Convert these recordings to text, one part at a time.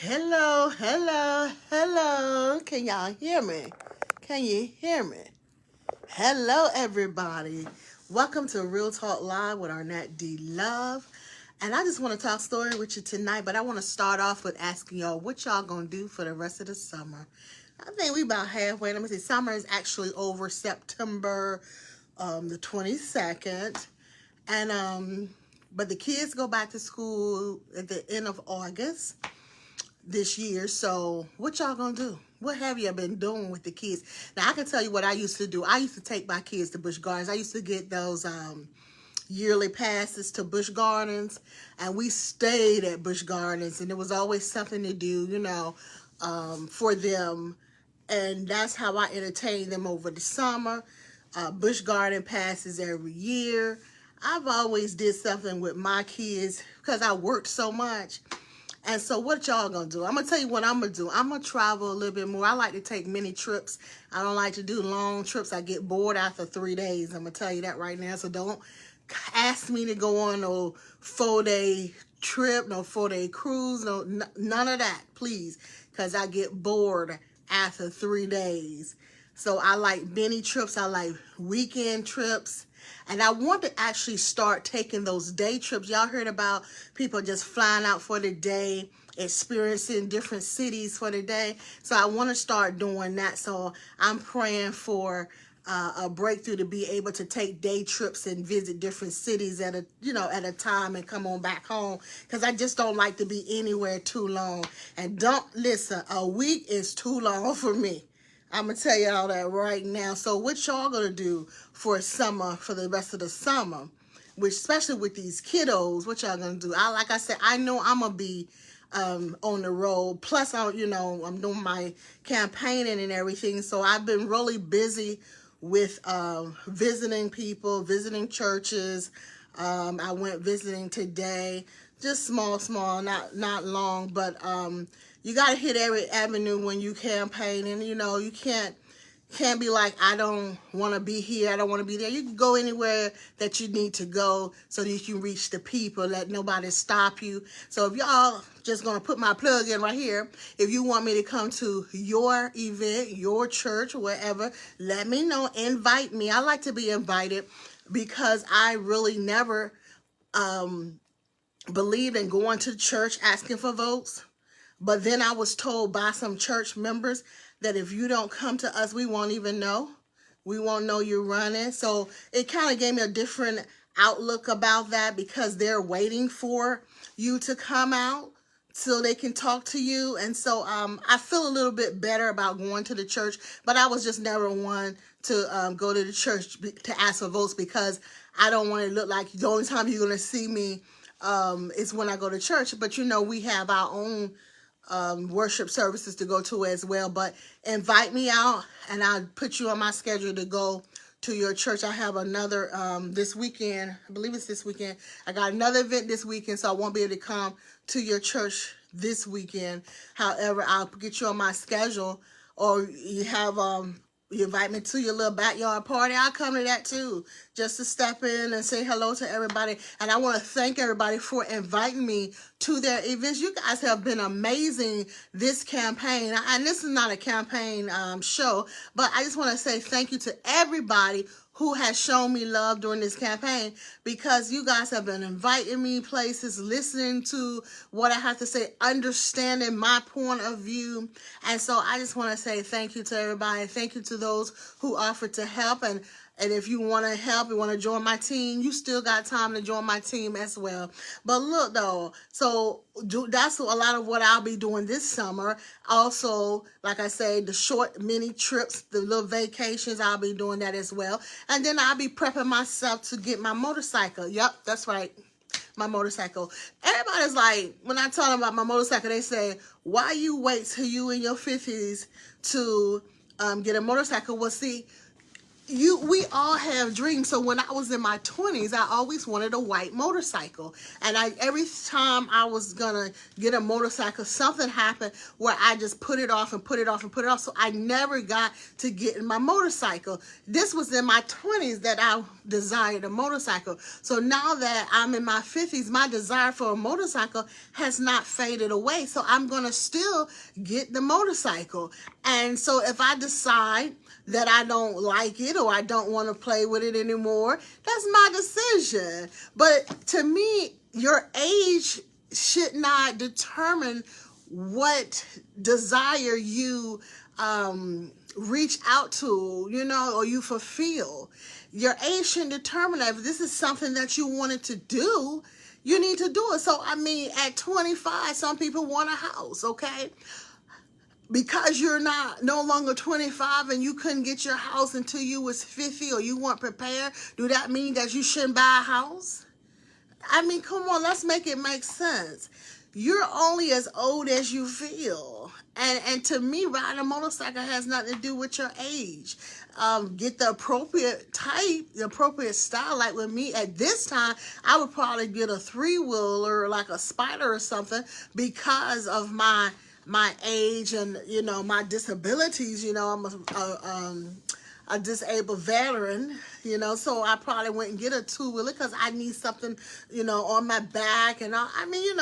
Hello, hello, hello. Can y'all hear me? Can you hear me? Hello, everybody. Welcome to Real Talk Live with Arnette D. Love. And I just want to talk story with you tonight, but I want to start off with asking y'all what y'all gonna do for the rest of the summer. I think we about halfway. Let me see. Summer is actually over September the 22nd. And but the kids go back to school at the end of August this year. So what y'all gonna do? What have you been doing with the kids? Now I can tell you what I used to do. I used to take my kids to Busch Gardens. I used to get those yearly passes to Busch Gardens, and we stayed at Busch Gardens, and there was always something to do, for them. And that's how I entertain them over the summer. Busch Garden passes every year. I've always did something with my kids because I worked so much. And so what y'all gonna do? I'm gonna tell you what I'm gonna do. I'm gonna travel a little bit more. I like to take mini trips. I don't like to do long trips. I get bored after 3 days. I'm gonna tell you that right now. So don't ask me to go on no 4-day trip, no 4-day cruise, none of that, please. Because I get bored after 3 days. So I like mini trips. I like weekend trips. And I want to actually start taking those day trips. Y'all heard about people just flying out for the day, experiencing different cities for the day. So I want to start doing that. So I'm praying for a breakthrough to be able to take day trips and visit different cities at a time and come on back home, because I just don't like to be anywhere too long. And don't listen, a week is too long for me. I'm going to tell you all that right now. So what y'all going to do for summer, for the rest of the summer, which especially with these kiddos, what y'all going to do? Like I said, I know I'm going to be on the road. Plus, I'm doing my campaigning and everything. So I've been really busy with visiting people, visiting churches. I went visiting today, just small, not long, but you got to hit every avenue when you campaign, and you can't be like, I don't want to be here, I don't want to be there. You can go anywhere that you need to go so that you can reach the people, let nobody stop you. So if y'all just going to put my plug in right here, if you want me to come to your event, your church, wherever, let me know, invite me. I like to be invited because I really never believed in going to church asking for votes. But then I was told by some church members that if you don't come to us, we won't even know. We won't know you're running. So it kind of gave me a different outlook about that, because they're waiting for you to come out so they can talk to you. And so I feel a little bit better about going to the church, but I was just never one to go to the church to ask for votes, because I don't want to look like the only time you're going to see me is when I go to church. But we have our own worship services to go to as well. But invite me out, and I'll put you on my schedule to go to your church. I have another this weekend. I believe it's this weekend. I got another event this weekend, so I won't be able to come to your church this weekend. However, I'll get you on my schedule, or you invite me to your little backyard party, I'll come to that too, just to step in and say hello to everybody. And I want to thank everybody for inviting me to their events. You guys have been amazing this campaign. And this is not a campaign show, but I just want to say thank you to everybody who has shown me love during this campaign, because you guys have been inviting me places, listening to what I have to say, understanding my point of view. And so I just want to say thank you to everybody. Thank you to those who offered to help. And if you want to help, you want to join my team, you still got time to join my team as well. But look, though, so that's a lot of what I'll be doing this summer. Also, like I say, the short mini trips, the little vacations, I'll be doing that as well. And then I'll be prepping myself to get my motorcycle. Yep, that's right. My motorcycle. Everybody's like, when I tell them about my motorcycle, they say, why you wait till you in your 50s to get a motorcycle? Well, see, we all have dreams. So when I was in my 20s, I always wanted a white motorcycle. And every time I was gonna get a motorcycle, something happened where I just put it off and put it off and put it off. So I never got to get in my motorcycle. This was in my 20s that I desired a motorcycle. So now that I'm in my 50s, my desire for a motorcycle has not faded away. So I'm gonna still get the motorcycle. And so if I decide that I don't like it or I don't want to play with it anymore, that's my decision. But to me, your age should not determine what desire you reach out to, or you fulfill. Your age shouldn't determine that. If this is something that you wanted to do, you need to do it. So, I mean, at 25, some people want a house, okay? Because you're no longer 25 and you couldn't get your house until you was 50 or you weren't prepared, do that mean that you shouldn't buy a house? I mean, come on, let's make it make sense. You're only as old as you feel. And to me, riding a motorcycle has nothing to do with your age. Get the appropriate type, the appropriate style. Like with me at this time, I would probably get a 3-wheeler, like a Spider or something, because of my age and, my disabilities. I'm a disabled veteran, so I probably wouldn't get a 2-wheeler because I need something, on my back and all. I mean,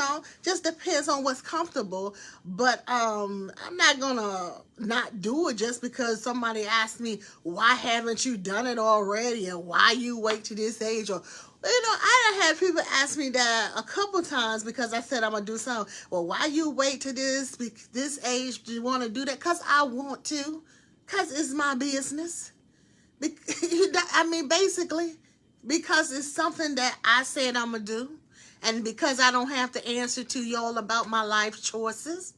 just depends on what's comfortable. But I'm not gonna not do it just because somebody asked me, why haven't you done it already, and why you wait to this age? Or I done had people ask me that a couple times because I said I'm going to do something. Well, why you wait to this age? Do you want to do that? Because I want to. Because it's my business. I mean, basically, because it's something that I said I'm going to do. And because I don't have to answer to y'all about my life choices.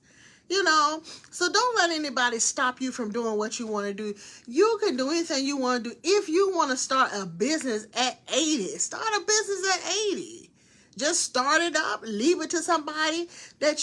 So don't let anybody stop you from doing what you want to do. You can do anything you want to do. If you want to start a business at 80, start a business at 80. Just start it up, leave it to somebody that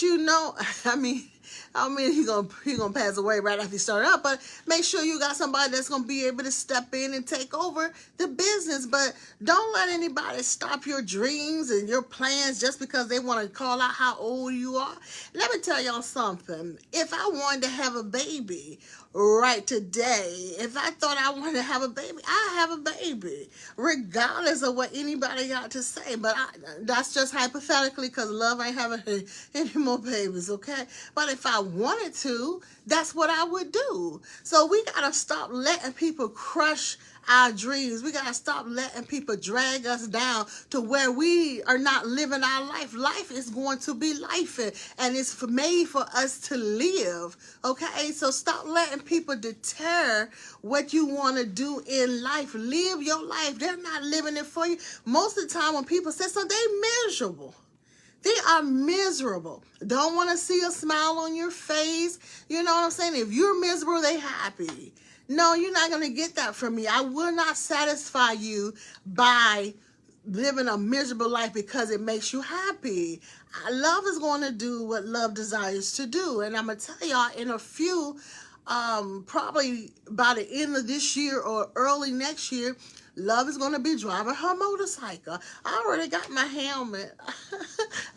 I mean, he's gonna pass away right after you start it up, but make sure you got somebody that's gonna be able to step in and take over the business. But don't let anybody stop your dreams and your plans just because they want to call out how old you are. Let me tell y'all something. If I wanted to have a baby right today, if I thought I wanted to have a baby, I have a baby, regardless of what anybody got to say. But that's just hypothetically, because love ain't having any more babies, okay? But if I wanted to, that's what I would do. So we gotta stop letting people crush our dreams. We gotta stop letting people drag us down to where we are not living our life. Life is going to be life, and it's made for us to live, okay? So stop letting people deter what you want to do in life. Live your life. They're not living it for you. Most of the time when people say something, they're miserable. They are miserable. Don't want to see a smile on your face. You know what I'm saying? If you're miserable, they happy. No, you're not going to get that from me. I will not satisfy you by living a miserable life because it makes you happy. Love is going to do what love desires to do. And I'm going to tell y'all in a few, probably by the end of this year or early next year, Love is going to be driving her motorcycle. I already got my helmet.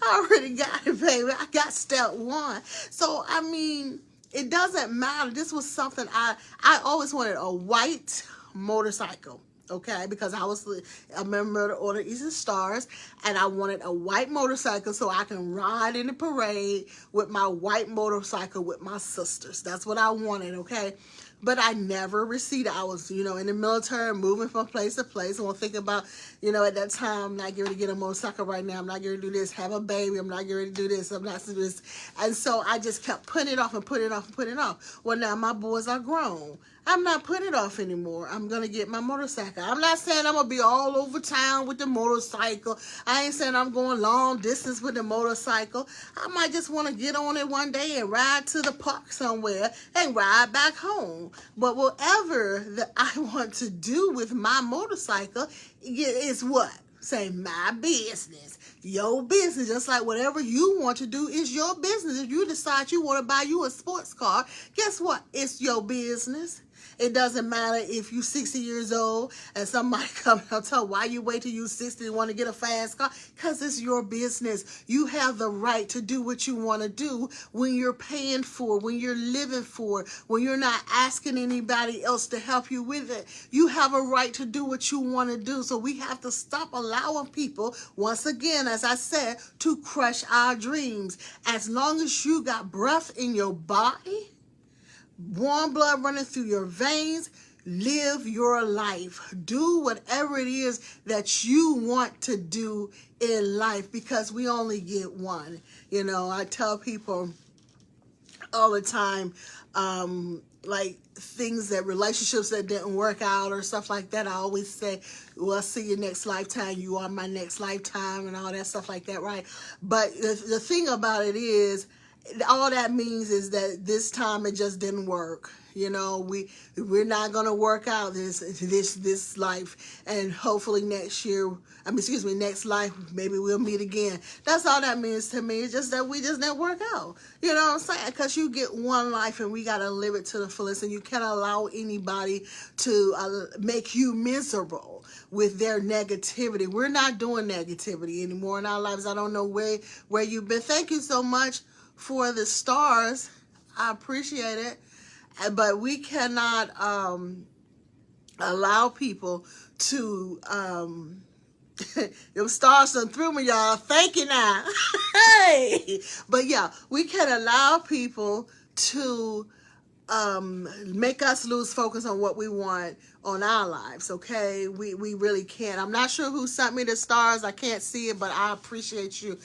I already got it, baby. I got step 1. So, I mean, it doesn't matter. This was something I always wanted, a white motorcycle, okay? Because I was a member of the Order of Eastern Stars, and I wanted a white motorcycle so I can ride in the parade with my white motorcycle with my sisters. That's what I wanted, okay? But I never received it. I was, in the military, moving from place to place. I was thinking about, at that time, I'm not going to get a motorcycle right now. I'm not going to do this, have a baby. I'm not going to do this. I'm not going to do this. And so I just kept putting it off and putting it off and putting it off. Well, now my boys are grown. I'm not putting it off anymore. I'm going to get my motorcycle. I'm not saying I'm going to be all over town with the motorcycle. I ain't saying I'm going long distance with the motorcycle. I might just want to get on it one day and ride to the park somewhere and ride back home. But whatever that I want to do with my motorcycle is what? Say my business. Your business. Just like whatever you want to do is your business. If you decide you want to buy you a sports car, guess what? It's your business. It doesn't matter if you're 60 years old and somebody comes and tell why you wait till you're 60 and want to get a fast car, because it's your business. You have the right to do what you want to do when you're paying for, when you're living for, when you're not asking anybody else to help you with it. You have a right to do what you want to do. So we have to stop allowing people, once again, as I said, to crush our dreams. As long as you got breath in your body, warm blood running through your veins, live your life. Do whatever it is that you want to do in life, because we only get one. You know, I tell people all the time, like things that relationships that didn't work out or stuff like that. I always say, well, I'll see you next lifetime. You are my next lifetime and all that stuff like that, right? But the thing about it is, all that means is that this time it just didn't work. You know, we're not gonna work out this life, and hopefully next life, maybe we'll meet again. That's all that means to me. It's just that we just didn't work out. You know what I'm saying? Because you get one life and we gotta live it to the fullest, and you can't allow anybody to make you miserable with their negativity. We're not doing negativity anymore in our lives. I don't know where you've been. Thank you so much for the stars. I appreciate it. But we cannot allow people to them stars done through me, y'all. Thank you now. Hey, but yeah, we can allow people to make us lose focus on what we want on our lives. Okay, we really can't. I'm not sure who sent me the stars. I can't see it, but I appreciate you.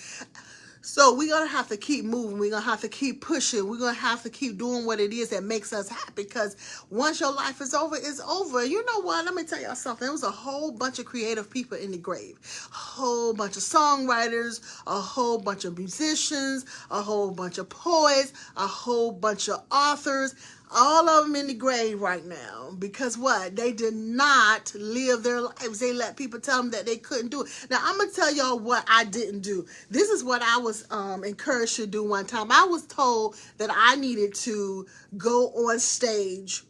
So we're going to have to keep moving. We're going to have to keep pushing. We're going to have to keep doing what it is that makes us happy, because once your life is over, it's over. You know what? Let me tell y'all something. There was a whole bunch of creative people in the grave. A whole bunch of songwriters, a whole bunch of musicians, a whole bunch of poets, a whole bunch of authors. All of them in the grave right now, because what? They did not live their lives. They let people tell them that they couldn't do it. Now, I'm going to tell y'all what I didn't do. This is what I was encouraged to do one time. I was told that I needed to go on stage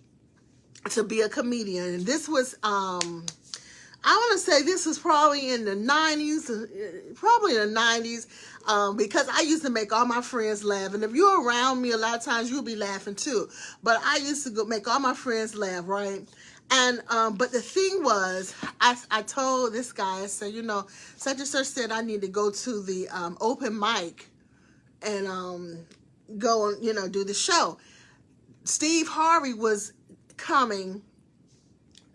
to be a comedian. And this was, I want to say this was probably in the 90s, because I used to make all my friends laugh. And if you're around me, a lot of times you'll be laughing too. But I used to go make all my friends laugh, right? And but the thing was, I told this guy, I said, you know, such and such said I need to go to the open mic and go and, you know, do the show. Steve Harvey was coming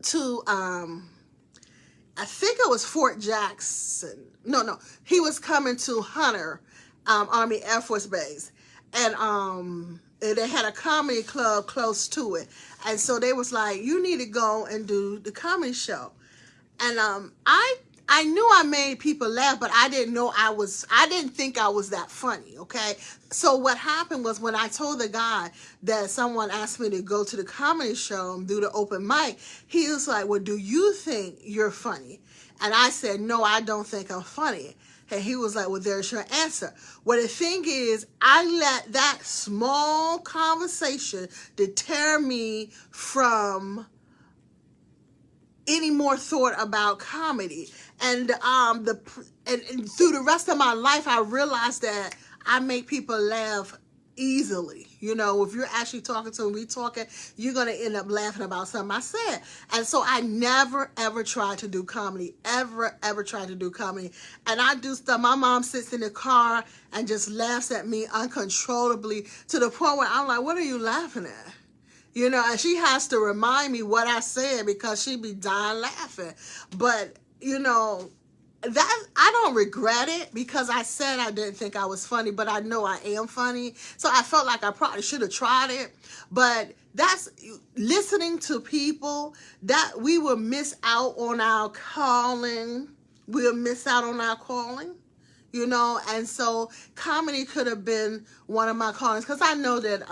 to I think it was Fort Jackson. No, he was coming to Hunter Army Air Force Base, and they had a comedy club close to it, and so they was like, you need to go and do the comedy show. And I knew I made people laugh, but I didn't think I was that funny, okay? So what happened was, when I told the guy that someone asked me to go to the comedy show and do the open mic, he was like, well, do you think you're funny? And I said, no, I don't think I'm funny. And he was like, well, there's your answer. Well, the thing is, I let that small conversation deter me from any more thought about comedy. And through the rest of my life, I realized that I make people laugh easily. You know, if you're actually talking to me, you're going to end up laughing about something I said. And so I never, ever tried to do comedy. Ever tried to do comedy. And I do stuff. My mom sits in the car and just laughs at me uncontrollably, to the point where I'm like, what are you laughing at? You know, and she has to remind me what I said, because she be dying laughing. But, you know, that I don't regret it, because I said I didn't think I was funny, but I know I am funny. So I felt like I probably should have tried it. But that's listening to people, that we will miss out on our calling. We'll miss out on our calling. You know, and so comedy could have been one of my callings, because I know that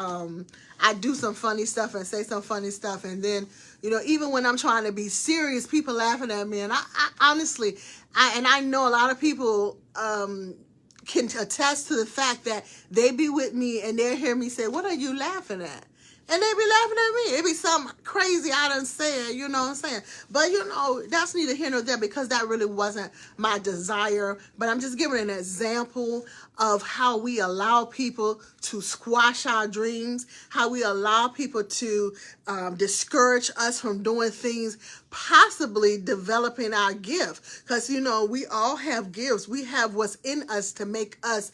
I do some funny stuff and say some funny stuff, and then, you know, even when I'm trying to be serious, people laughing at me, and I honestly, I know a lot of people can attest to the fact that they be with me and they hear me say, what are you laughing at? And they be laughing at me. It be something crazy I done said, you know what I'm saying? But, you know, that's neither here nor there because that really wasn't my desire. But I'm just giving an example of how we allow people to squash our dreams, how we allow people to discourage us from doing things, possibly developing our gift. Because, you know, we all have gifts. We have what's in us to make us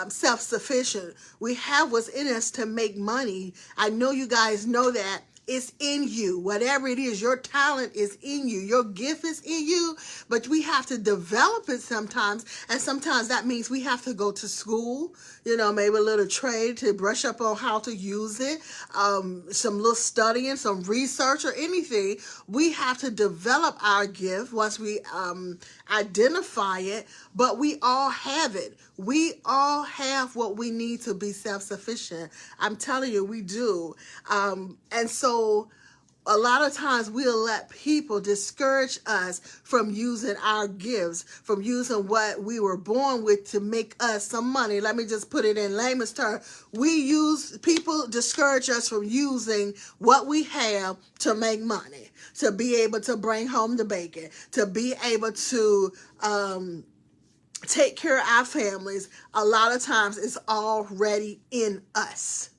self-sufficient. We have what's in us to make money. I know you guys know that. It's in you. Whatever it is, your talent is in you. Your gift is in you, but we have to develop it sometimes. And sometimes that means we have to go to school, you know, maybe a little trade to brush up on how to use it, some little studying, some research or anything. We have to develop our gift once we identify it, but we all have it. We all have what we need to be self-sufficient. I'm telling you, we do. And so a lot of times we'll let people discourage us from using our gifts, from using what we were born with to make us some money. Let me just put it in layman's terms. People discourage us from using what we have to make money, to be able to bring home the bacon, to be able to take care of our families. A lot of times it's already in us.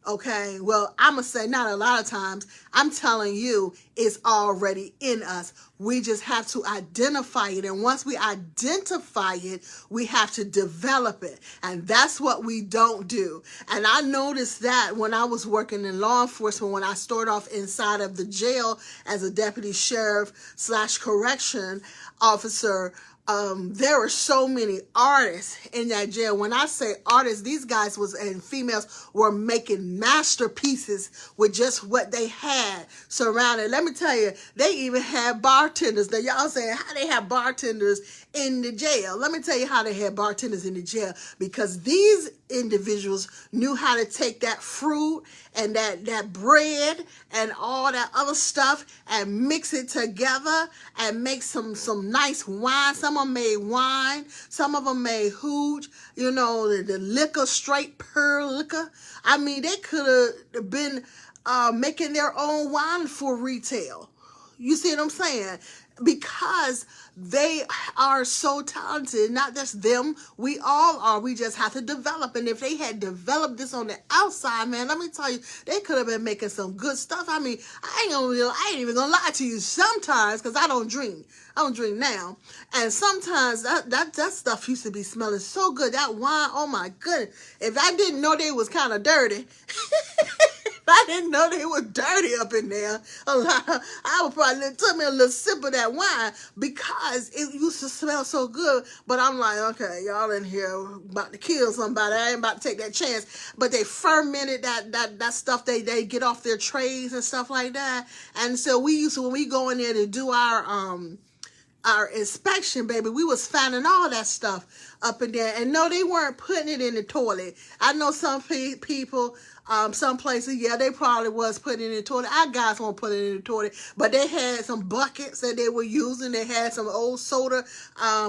Okay, well, I'm going to say not a lot of times. I'm telling you, it's already in us. We just have to identify it. And once we identify it, we have to develop it. And that's what we don't do. And I noticed that when I was working in law enforcement, when I started off inside of the jail as a deputy sheriff / correction officer, there were so many artists in that jail. When I say artists, these guys and females were making masterpieces with just what they had surrounded. Let me tell you, they even had bartenders. Now y'all saying how they have bartenders in the jail. Let me tell you how they had bartenders in the jail, because these individuals knew how to take that fruit and that bread and all that other stuff and mix it together and make some nice wine. Some of them made wine. Some of them made hooch, you know, the liquor, straight pearl liquor. I mean, they could have been making their own wine for retail. You see what I'm saying? Because they are so talented. Not just them, we all are. We just have to develop. And if they had developed this on the outside, man, let me tell you, they could have been making some good stuff. I mean, I ain't even gonna lie to you sometimes, because I don't drink. I don't drink now. And sometimes that stuff used to be smelling so good. That wine, oh my goodness. If I didn't know they was kind of dirty, I didn't know they were dirty up in there. I would probably took me a little sip of that wine because it used to smell so good. But I'm like, okay, y'all in here about to kill somebody. I ain't about to take that chance. But they fermented that stuff they get off their trays and stuff like that. And so we used to, when we go in there to do our inspection, baby, we was finding all that stuff up in there. And no, they weren't putting it in the toilet. I know some people, some places, yeah, they probably was putting it in the toilet. Our guys won't put it in the toilet, but they had some buckets that they were using. They had some old soda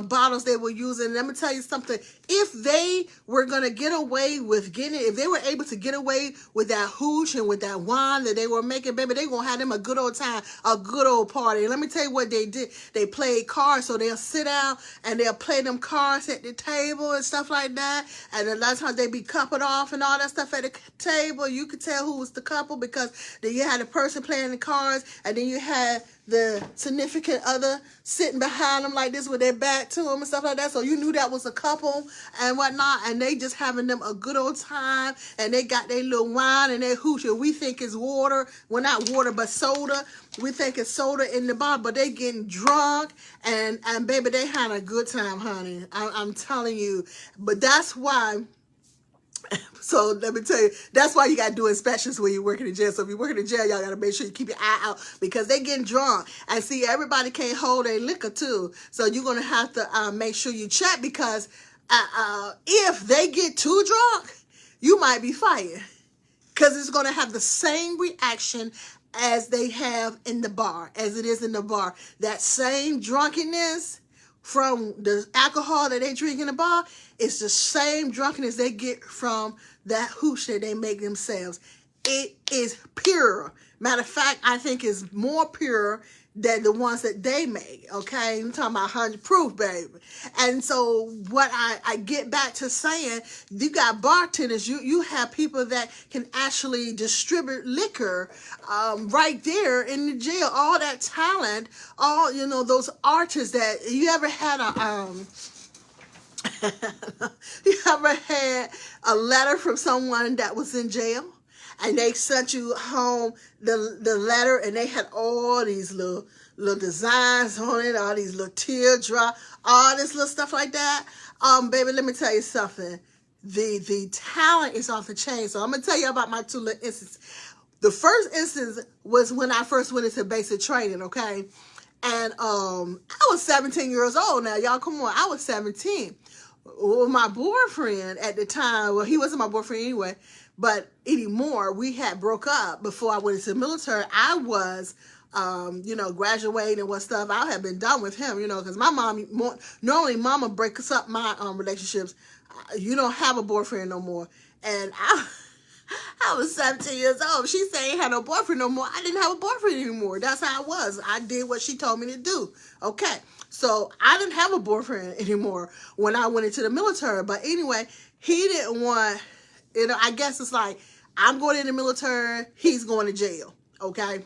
bottles they were using. Let me tell you something. If they were going to get away with if they were able to get away with that hooch and with that wine that they were making, baby, they going to have them a good old time, a good old party. And let me tell you what they did. They played cards, so they'll sit down and they'll play them cards at the table and stuff like that. And a lot of times they be coupled off and all that stuff at the table. You could tell who was the couple because then you had a person playing the cards, and then you had the significant other sitting behind them like this with their back to them and stuff like that. So you knew that was a couple and whatnot, and they just having them a good old time, and they got their little wine and their hooch, and we think it's water. Well, not water, but soda. We think it's soda in the bottle, but they getting drunk, and baby, they had a good time, honey. I'm telling you. But that's why. So let me tell you, that's why you got to do inspections when you're working in jail. So if you're working in jail, y'all got to make sure you keep your eye out, because they getting drunk. And see, everybody can't hold their liquor too. So you're going to have to make sure you check, because if they get too drunk, you might be fired, because it's going to have the same reaction as they have in the bar, as it is in the bar. That same drunkenness from the alcohol that they drink in the bar, it's the same drunkenness they get from that hooch that they make themselves. it is pure. Matter of fact, I think it's more pure than the ones that they make, okay? I'm talking about 100 proof, baby. And so what I get back to saying, you got bartenders, you have people that can actually distribute liquor right there in the jail. All that talent, all, you know, those artists that, you ever had a, you ever had a letter from someone that was in jail? And they sent you home the letter, and they had all these little designs on it, all these little teardrop, all this little stuff like that. Baby, let me tell you something. The talent is off the chain. So I'm gonna tell you about my two little instances. The first instance was when I first went into basic training, okay? And I was 17 years old now. Y'all, come on. I was 17. Well, my boyfriend at the time, well, he wasn't my boyfriend anyway, but anymore, we had broke up before I went into the military. I was, you know, graduating and what stuff. I had been done with him, you know, because my mom, normally mama breaks up my relationships. You don't have a boyfriend no more. And I was 17 years old. She said I ain't had no boyfriend no more. I didn't have a boyfriend anymore. That's how I was. I did what she told me to do. Okay. So I didn't have a boyfriend anymore when I went into the military. But anyway, he didn't want, you know, I guess it's like, I'm going in the military, he's going to jail. Okay.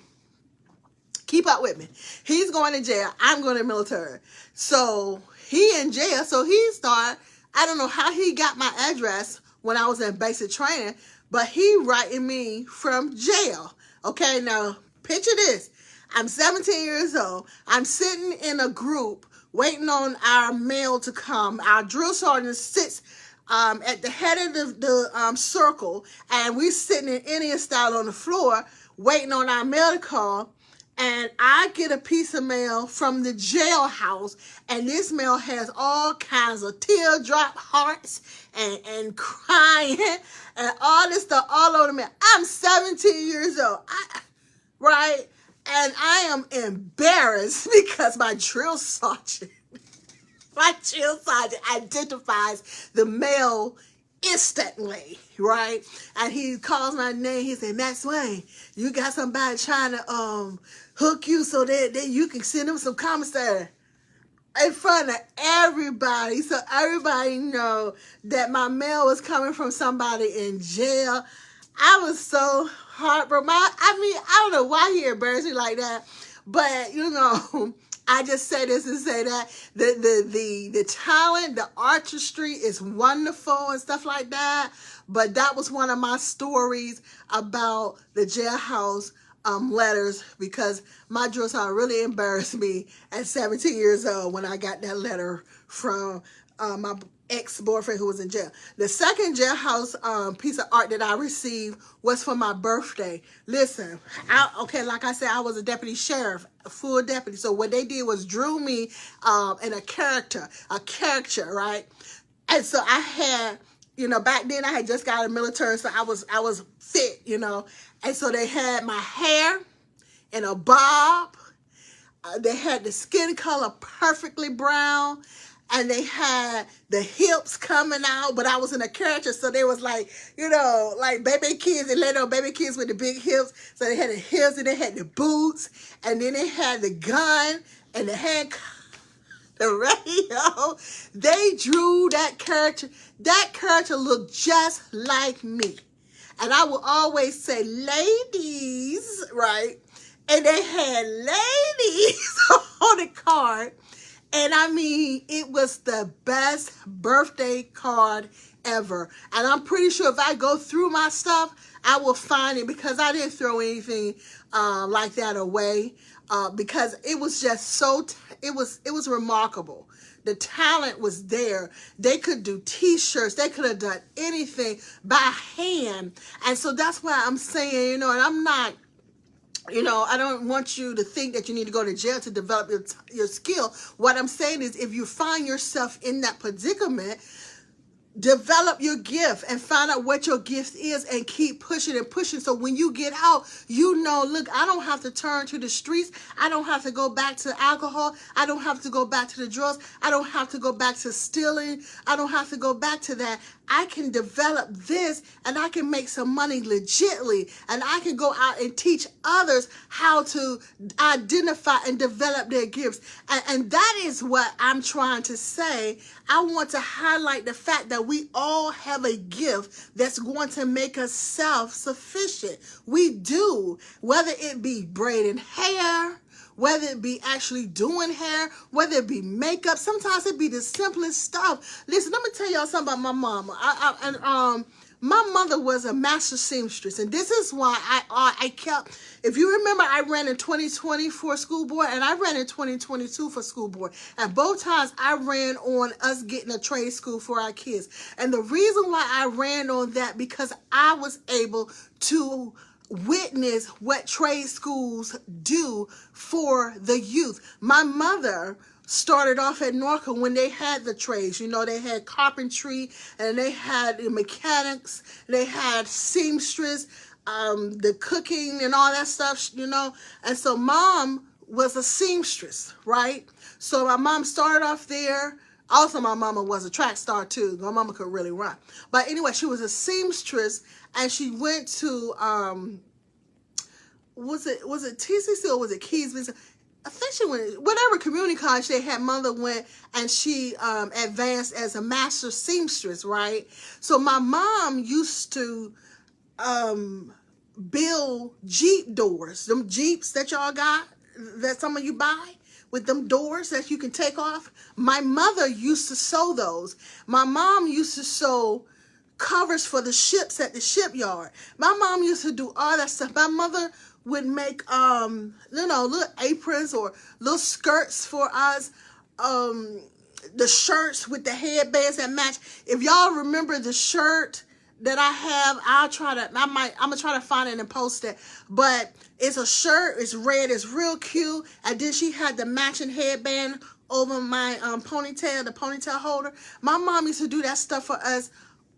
Keep up with me. He's going to jail. I'm going to the military. So he in jail. So he started, I don't know how he got my address when I was in basic training, but he writing me from jail. Okay, now picture this. I'm 17 years old. I'm sitting in a group waiting on our mail to come. Our drill sergeant sits at the head of the circle, and we're sitting in Indian style on the floor waiting on our mail to come. And I get a piece of mail from the jailhouse, and this mail has all kinds of teardrop hearts and crying and all this stuff all over me. I'm 17 years old, right? And I am embarrassed because my drill sergeant identifies the mail instantly, right? And he calls my name. He said, Max Wayne, you got somebody trying to hook you so that you can send them some commissary in front of everybody, so everybody know that my mail was coming from somebody in jail. I was so heartbroken. I mean, I don't know why he embarrassed me like that, but you know, I just say this and say that the talent, the artistry is wonderful and stuff like that. But that was one of my stories about the jailhouse letters, because my drill sergeant really embarrassed me at 17 years old when I got that letter from my ex-boyfriend who was in jail. The second jailhouse piece of art that I received was for my birthday. Listen, okay, like I said, I was a deputy sheriff, a full deputy. So what they did was drew me in a character, right? And so I had, you know, back then I had just got out of the military, so I was fit, you know. And so they had my hair in a bob. They had the skin color perfectly brown. And they had the hips coming out, but I was in a character, so they was like, you know, like baby kids, and little baby kids with the big hips. So they had the hips, and they had the boots, and then they had the gun and the hand, the radio. They drew that character. That character looked just like me. And I will always say, ladies, right? And they had ladies on the card. And I mean, it was the best birthday card ever. And I'm pretty sure if I go through my stuff, I will find it, because I didn't throw anything like that away, because it was just so, it was remarkable. The talent was there. They could do t-shirts. They could have done anything by hand. And so that's why I'm saying, you know, and I'm not, you know, I don't want you to think that you need to go to jail to develop your skill. What I'm saying is, if you find yourself in that predicament, develop your gift and find out what your gift is and keep pushing and pushing. So when you get out, you know, look, I don't have to turn to the streets. I don't have to go back to alcohol. I don't have to go back to the drugs. I don't have to go back to stealing. I don't have to go back to that. I can develop this and I can make some money legitly, and I can go out and teach others how to identify and develop their gifts. And that is what I'm trying to say. I want to highlight the fact that we all have a gift that's going to make us self-sufficient. We do, whether it be braiding hair, whether it be actually doing hair, whether it be makeup. Sometimes it be the simplest stuff. Listen, let me tell y'all something about my mama. My mother was a master seamstress, and this is why I kept. If you remember, I ran in 2020 for school board, and I ran in 2022 for school board. And both times I ran on us getting a trade school for our kids. And the reason why I ran on that, because I was able to witness what trade schools do for the youth. My mother started off at Norco when they had the trades. You know, they had carpentry, and they had mechanics, they had seamstress, the cooking and all that stuff, you know. And so mom was a seamstress, right? So my mom started off there. Also, my mama was a track star too. My mama could really run. But anyway, she was a seamstress, and she went to was it TCC or was it Keys? I think she went, whatever community college they had, mother went, and she advanced as a master seamstress, right? So my mom used to build Jeep doors, them Jeeps that y'all got, that some of you buy, with them doors that you can take off. My mother used to sew those. My mom used to sew covers for the ships at the shipyard. My mom used to do all that stuff. My mother would make you know, little aprons or little skirts for us, the shirts with the headbands that match. If y'all remember the shirt that I have, I'm gonna try to find it and post it. But it's a shirt, it's red, it's real cute, and then she had the matching headband over my ponytail, the ponytail holder. My mom used to do that stuff for us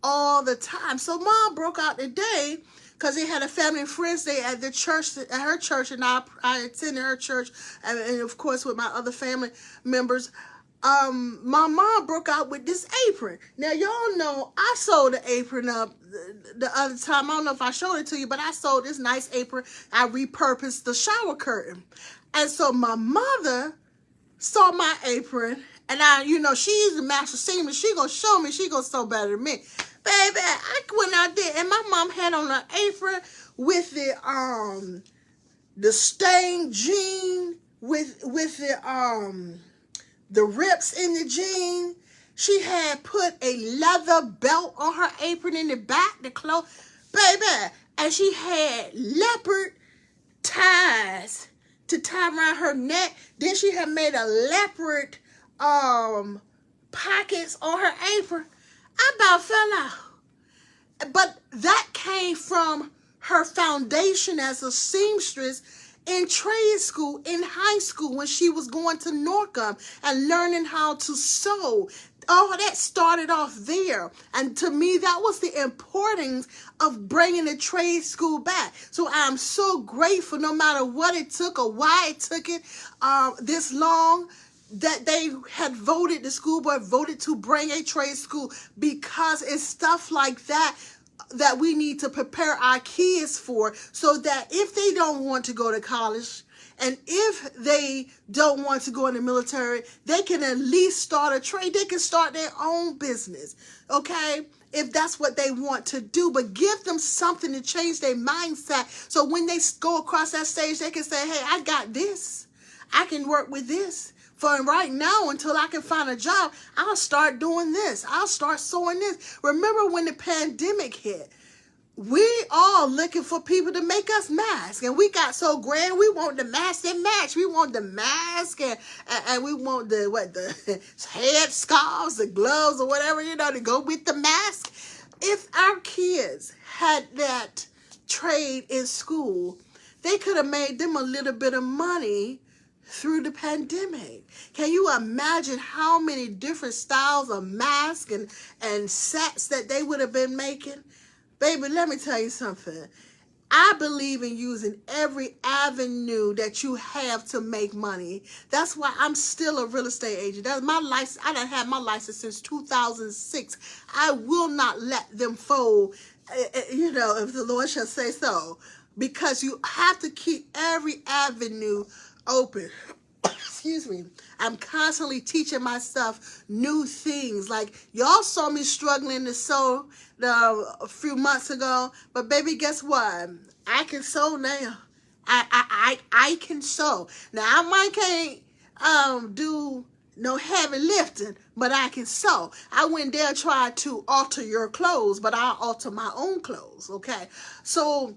all the time. So mom broke out the day because they had a family and friends day at the church, at her church, and I attended her church, and of course with my other family members. My mom broke out with this apron. Now y'all know I sewed the apron up the other time. I don't know if I showed it to you, but I sewed this nice apron. I repurposed the shower curtain, and so my mother saw my apron, and you know, she's the master seamstress. She gonna show me. She gonna sew better than me. Baby, I went out there, and my mom had on an apron with the stained jean, with the rips in the jean. She had put a leather belt on her apron in the back, the clothes, baby, and she had leopard ties to tie around her neck. Then she had made a leopard pockets on her apron. I about fell out. But that came from her foundation as a seamstress in trade school, in high school, when she was going to Norcom and learning how to sew. All that started off there. And to me, that was the importance of bringing the trade school back. So I'm so grateful, no matter what it took or why it took it this long, that they had voted, the school board voted to bring a trade school, because it's stuff like that that we need to prepare our kids for, so that if they don't want to go to college, and if they don't want to go in the military, they can at least start a trade. They can start their own business, okay? If that's what they want to do. But give them something to change their mindset, so when they go across that stage, they can say, hey, I got this. I can work with this. For right now, until I can find a job, I'll start doing this. I'll start sewing this. Remember when the pandemic hit? We all looking for people to make us masks. And we got so grand, we want the mask that match. We want the mask and we want the head scarves, the gloves, or whatever, you know, to go with the mask. If our kids had that trade in school, they could have made them a little bit of money through the pandemic. Can you imagine how many different styles of masks and sets that they would have been making? Baby, let me tell you something. I believe in using every avenue that you have to make money. That's why I'm still a real estate agent. That's my license. I done had my license since 2006. I will not let them fold, if the Lord shall say so, because you have to keep every avenue open. Excuse me. I'm constantly teaching myself new things. Like, y'all saw me struggling to sew a few months ago, but baby, guess what? I can sew now. I can sew. Now I might can't do no heavy lifting, but I can sew. I wouldn't dare try to alter your clothes, but I'll alter my own clothes. Okay, so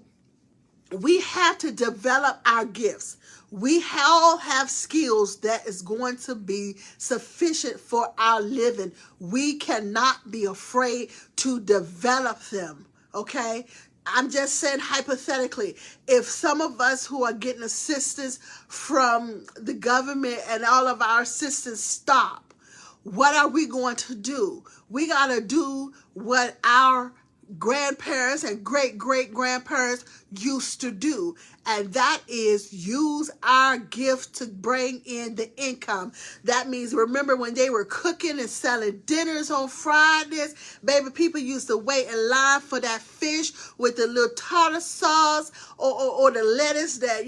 we have to develop our gifts. We all have skills that is going to be sufficient for our living. We cannot be afraid to develop them, okay? I'm just saying hypothetically, if some of us who are getting assistance from the government and all of our assistance stop, what are we going to do? We got to do what our grandparents and great-great-grandparents used to do, and that is use our gift to bring in the income. That means, remember when they were cooking and selling dinners on Fridays, baby, people used to wait in line for that fish with the little tartar sauce or the lettuce that,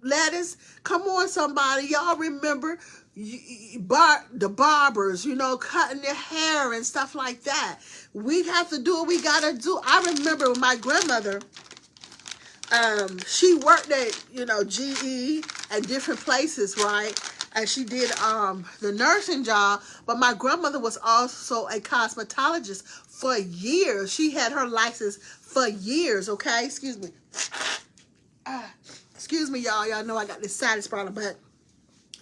lettuce. Come on, somebody. Y'all remember the barbers, cutting their hair and stuff like that. We have to do what we got to do. I remember when my grandmother, she worked at, GE and different places, right? And she did the nursing job, but my grandmother was also a cosmetologist for years. She had her license for years, okay? Excuse me. Excuse me, y'all. Y'all know I got this sinus problem, but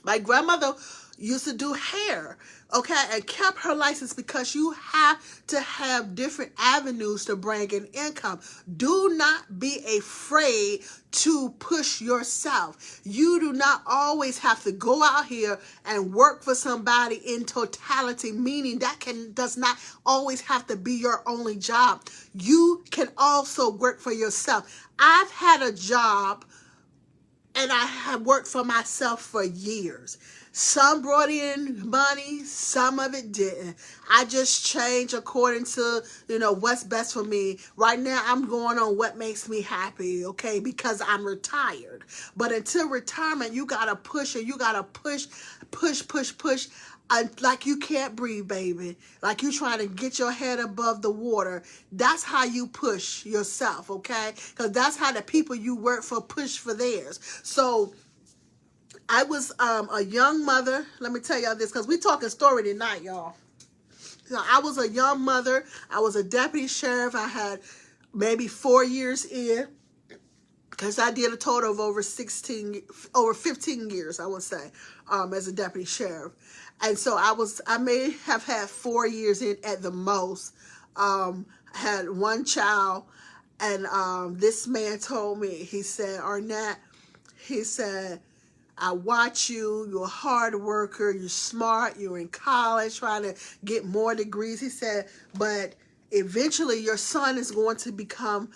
my grandmother used to do hair, okay, and kept her license because you have to have different avenues to bring in income. Do not be afraid to push yourself. You do not always have to go out here and work for somebody in totality, meaning that does not always have to be your only job. You can also work for yourself. I've had a job and I have worked for myself for years. Some brought in money, some of it didn't. I just changed according to, what's best for me. Right now, I'm going on what makes me happy, okay, because I'm retired. But until retirement, you got to push and you got to push. Like you can't breathe, baby. Like you trying to get your head above the water. That's how you push yourself, okay? Because that's how the people you work for push for theirs. So I was a young mother. Let me tell y'all this, because we talking story tonight, y'all. So I was a young mother. I was a deputy sheriff. I had maybe 4 years in, because I did a total of over 15 years, I would say, as a deputy sheriff. And so I may have had 4 years in at the most. Had one child, and this man told me, he said, Arnette, he said, I watch you, you're a hard worker, you're smart, you're in college trying to get more degrees. He said, but eventually your son is going to become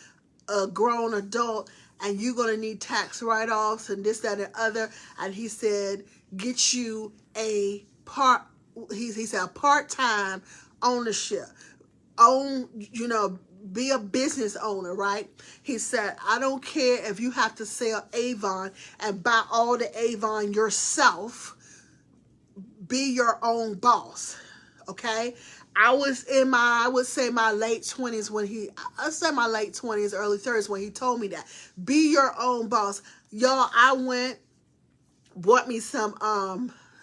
a grown adult and you're going to need tax write-offs and this, that, and other. And he said, get you a part-time ownership. Be a business owner, right? He said, I don't care if you have to sell Avon and buy all the Avon yourself. Be your own boss, okay? I was in I would say my late 20s when my late 20s, early 30s when he told me that. Be your own boss. Y'all, I went, bought me some,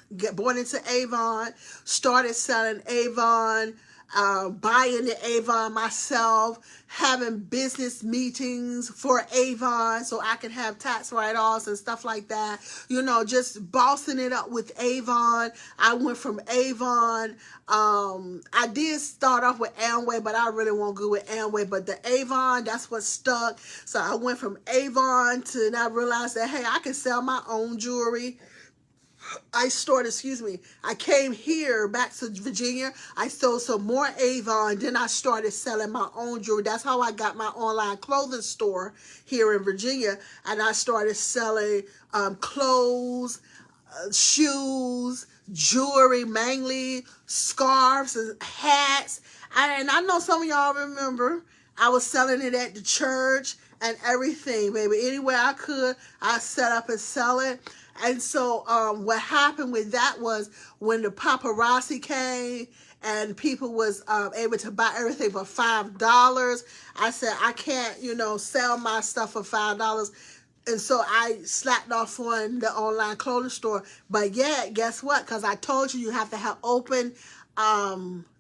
bought into Avon, started selling Avon, buying the Avon myself, having business meetings for Avon so I can have tax write-offs and stuff like that. Just bossing it up with Avon. I went from Avon. I did start off with Amway, but I really won't go with Amway. But the Avon, that's what stuck. So I went from Avon to, and I realized that, hey, I can sell my own jewelry. I came here back to Virginia. I sold some more Avon. Then I started selling my own jewelry. That's how I got my online clothing store here in Virginia. And I started selling clothes, shoes, jewelry, mainly scarves and hats. And I know some of y'all remember I was selling it at the church and everything, baby. Anywhere I could, I set up and sell it. And so what happened with that was when the paparazzi came and people was able to buy everything for $5, I said, I can't, sell my stuff for $5. And so I slapped off on the online clothing store. But yeah, guess what? Because I told you have to have open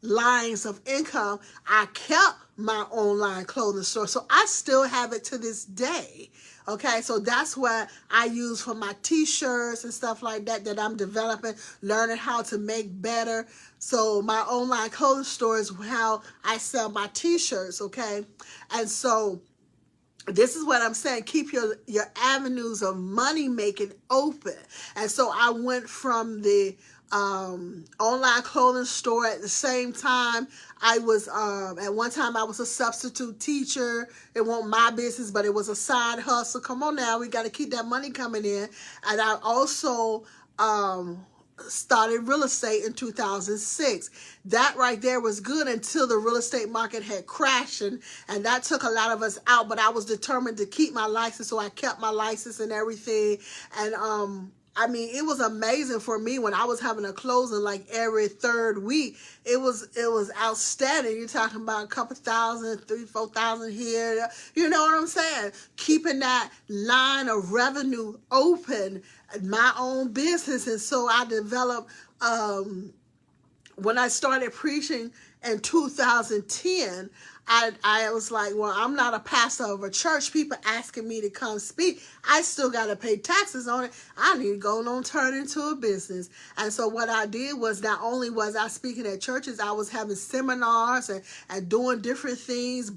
lines of income. I kept my online clothing store. So I still have it to this day. Okay, so that's what I use for my t-shirts and stuff like that I'm developing, learning how to make better. So my online clothing store is how I sell my t-shirts, okay? And so this is what I'm saying. Keep your avenues of money making open. And so I went from the online clothing store. At the same time, I was at one time I was a substitute teacher. It wasn't my business, but it was a side hustle. Come on now, we got to keep that money coming in. And I also started real estate in 2006. That right there was good until the real estate market had crashed, and that took a lot of us out. But I was determined to keep my license, so I kept my license and everything. And I mean, it was amazing for me when I was having a closing like every third week. It was outstanding. You're talking about a couple thousand, 3,000-4,000 here. You know what I'm saying? Keeping that line of revenue open, my own business. And so I developed, when I started preaching in 2010, I was like, well, I'm not a pastor of a church. People asking me to come speak. I still got to pay taxes on it. I need to go on turn into a business. And so what I did was, not only was I speaking at churches, I was having seminars and doing different things.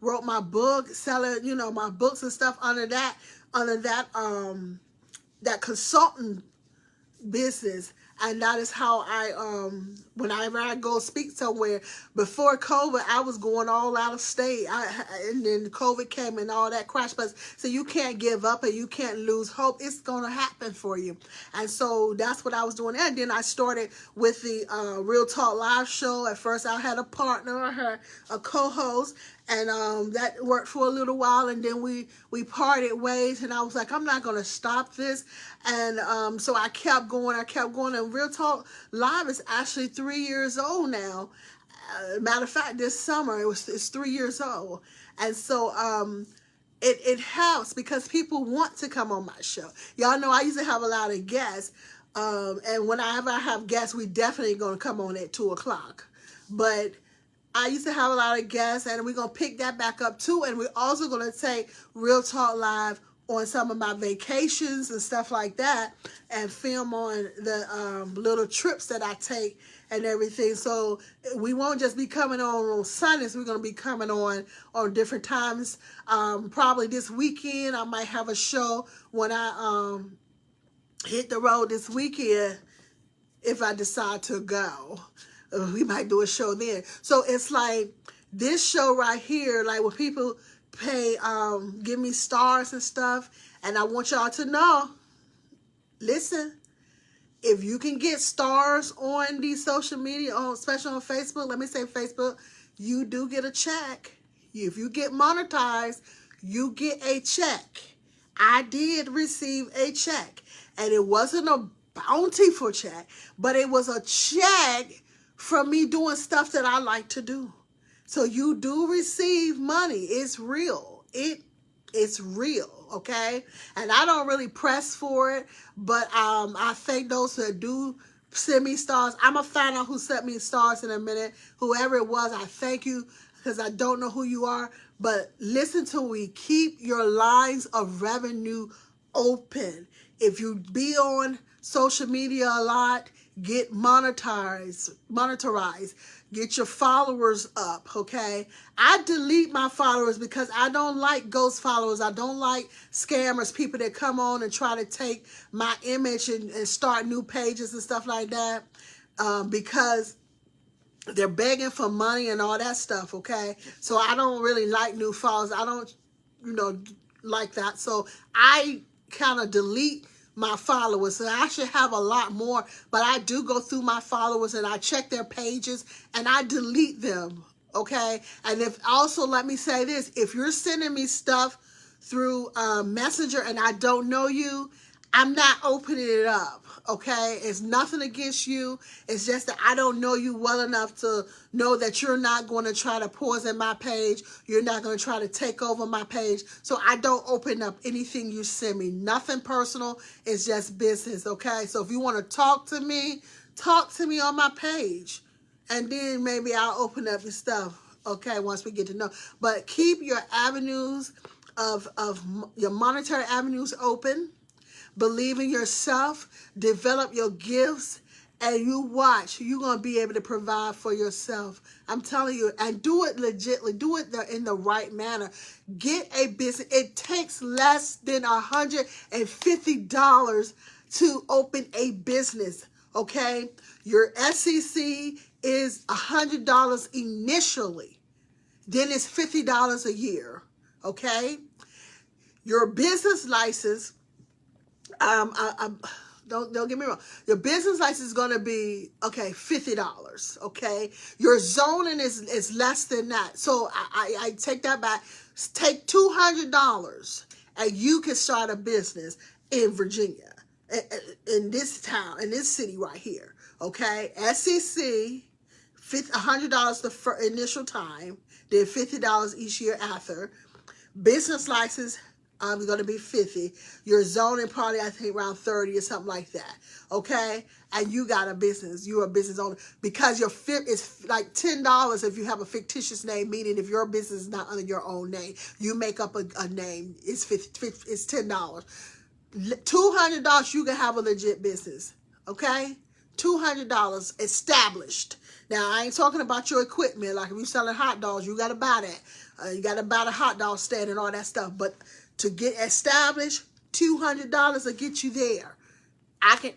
Wrote my book, selling, my books and stuff under that consultant business. And that is how I, whenever I go speak somewhere, before COVID, I was going all out of state. And then COVID came and all that crashed. But so you can't give up and you can't lose hope. It's going to happen for you. And so that's what I was doing. And then I started with the Real Talk Live show. At first, I had a partner, a co-host. And that worked for a little while, and then we parted ways, and I was like, I'm not going to stop this. And so I kept going, and Real Talk Live is actually 3 years old now. Matter of fact, this summer, it's 3 years old. And so it helps because people want to come on my show. Y'all know I used to have a lot of guests, and whenever I have guests, we definitely going to come on at 2 o'clock. But I used to have a lot of guests, and we're going to pick that back up too. And we're also going to take Real Talk Live on some of my vacations and stuff like that, and film on the little trips that I take and everything. So we won't just be coming on Sundays. We're going to be coming on different times. Probably this weekend, I might have a show when I hit the road this weekend, if I decide to go. We might do a show then. So it's like this show right here, like when people pay, give me stars and stuff, and I want y'all to know, listen, if you can get stars on these social media, especially on Facebook, let me say Facebook, you do get a check. If you get monetized, you get a check. I did receive a check, and it wasn't a bountiful check, but it was a check from me doing stuff that I like to do. So you do receive money. It's real. It's real, okay? And I don't really press for it, but I thank those that do send me stars. I'm going to find out who sent me stars in a minute. Whoever it was, I thank you, because I don't know who you are. But listen to me. Keep your lines of revenue open. If you be on social media a lot, get monetized, get your followers up, okay? I delete my followers because I don't like ghost followers. I don't like scammers, people that come on and try to take my image and start new pages and stuff like that, because they're begging for money and all that stuff, okay? So I don't really like new followers. I don't, like that. So I kind of delete my followers. So I should have a lot more, but I do go through my followers and I check their pages and I delete them, okay? And if also, let me say this, if you're sending me stuff through Messenger and I don't know you, I'm not opening it up, okay? It's nothing against you. It's just that I don't know you well enough to know that you're not going to try to poison my page. You're not going to try to take over my page. So I don't open up anything you send me. Nothing personal. It's just business, okay? So if you want to talk to me on my page. And then maybe I'll open up your stuff, okay, once we get to know. But keep your avenues of your monetary avenues open. Believe in yourself, develop your gifts, and you watch. You're going to be able to provide for yourself. I'm telling you, and do it legitly. Do it in the right manner. Get a business. It takes less than $150 to open a business, okay? Your SEC is $100 initially. Then it's $50 a year, okay? Your business license, don't get me wrong. Your business license is going to be, okay, $50, okay? Your zoning is less than that. So I take that back. Take $200 and you can start a business in Virginia, in this town, in this city right here, okay? SEC, $100 the initial time, then $50 each year after. Business license, is going to be $50. Your zoning probably, I think, around $30 or something like that. Okay? And you got a business. You're a business owner. Because your is like $10 if you have a fictitious name, meaning if your business is not under your own name. You make up a name. It's it's $10. $200, you can have a legit business. Okay? $200 established. Now, I ain't talking about your equipment. Like if you're selling hot dogs, you got to buy that. You got to buy the hot dog stand and all that stuff. But to get established, $200 will get you there. I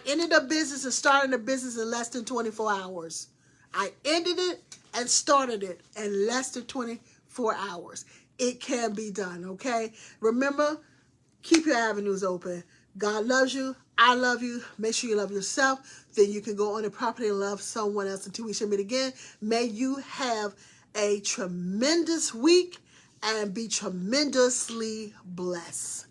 ended a business and started a business in less than 24 hours. I ended it and started it in less than 24 hours. It can be done, okay? Remember, keep your avenues open. God loves you. I love you. Make sure you love yourself. Then you can go on the property and love someone else until we shall meet again. May you have a tremendous week and be tremendously blessed.